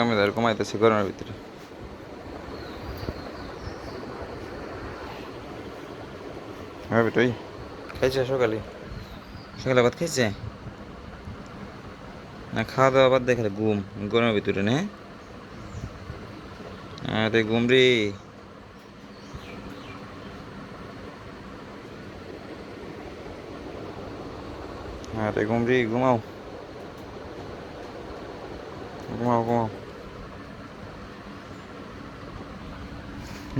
আমি ধর কমাইতেছি গরমের ভিতরে। হ্যাঁ বেটাই খাইছে সকালে? সকালে ভাত খাইছে না? খাওয়া দাওয়া বাদ দেখে ঘুম গরমের ভিতরে না? আরে ঘুম রে। আরে ঘুম রে, ঘুমাও ঘুমাও ঘুমাও।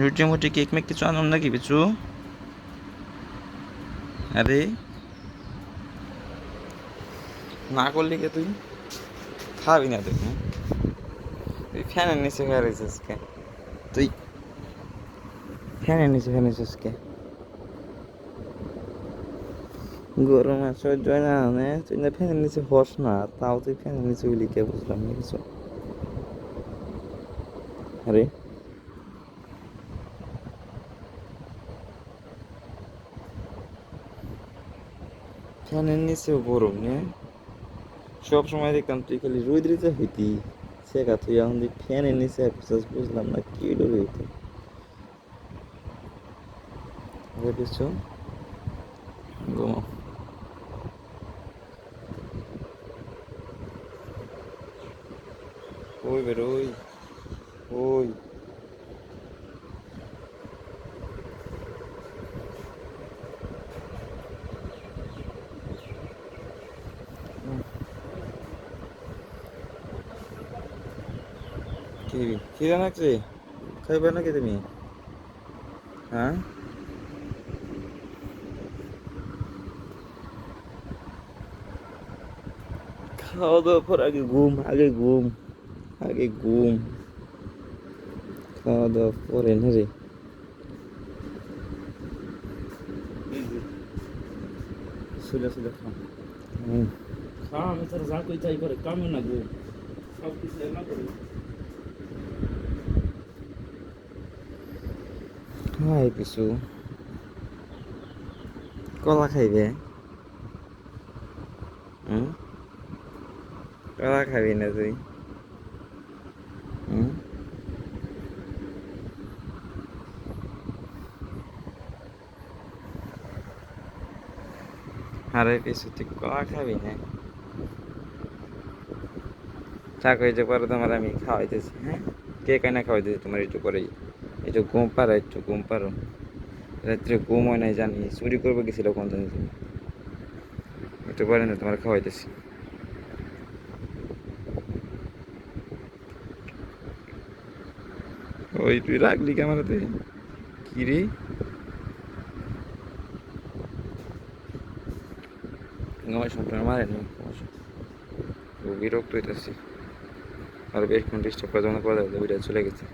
রুটি মুটি কেক মেক কিছু আনুন নাকি বিচু? আরে না করলি কে তুই? খাবি না তুই? হ্যাঁ? তুই ফ্যানের নিচে খেয়ে রয়েছিস কে? তুই ফ্যানের নিচে খেয়ে নিছিস কে? গরম আর সহ্য হয় না মানে? তুই না ফ্যানের নিচে হস না, তাও তুই ফ্যানের নিচে উইলি কে? বুঝলাম না কিছু। আরে ফ্যানের নিচেও গরম নে? সব সময় দেখতাম তুই খালি রোদ্রিতে হইতি, সেকা তুই এখন তুই ফ্যানের নিচে আসছিস, বুঝলাম না কি ডরে হইতো। আরে কিছু ঘুমাও। ওই বের ওই, ওই কি খিদে লাগছে? খাইবে নাকি তুমি? হ্যাঁ, খাওয়া দাওয়ার পর আগে ঘুম, আগে ঘুম, আগে ঘুম। খাওয়া দাওয়া পরে না রে। শুলে শুলে খা। হুম, খা, আমি তোর যা কই তাই করে, কামে না গো, সব কিছু না করে। খাই কিছু, কলা খাইবে? হুম, কলা খাবি না তুই? হুম, আরে কিছু তুই কলা খাবি না? থাকো, এই যে পরে তোমার আমি খাওয়াইতেছি। হ্যাঁ, কে কেনা খাওয়াইতেছি তোমার একটু পরেই। একটু ঘুম পারো, একটু ঘুম পারো। রাত্রে ঘুম হয় নাই জানি, চুরি করবো গেছিল কোন জানি তুমি। একটু পরে না তোমার খাওয়াইতেছি। ওই তুই রাখলি ক্যামেরাতে কি রে? আমার সন্তান মারেনি, বিরক্ত হইতেছি। আর বেশক্ষণ ডিস্টার্ব করার জন্য কথা বলে চলে গেছে।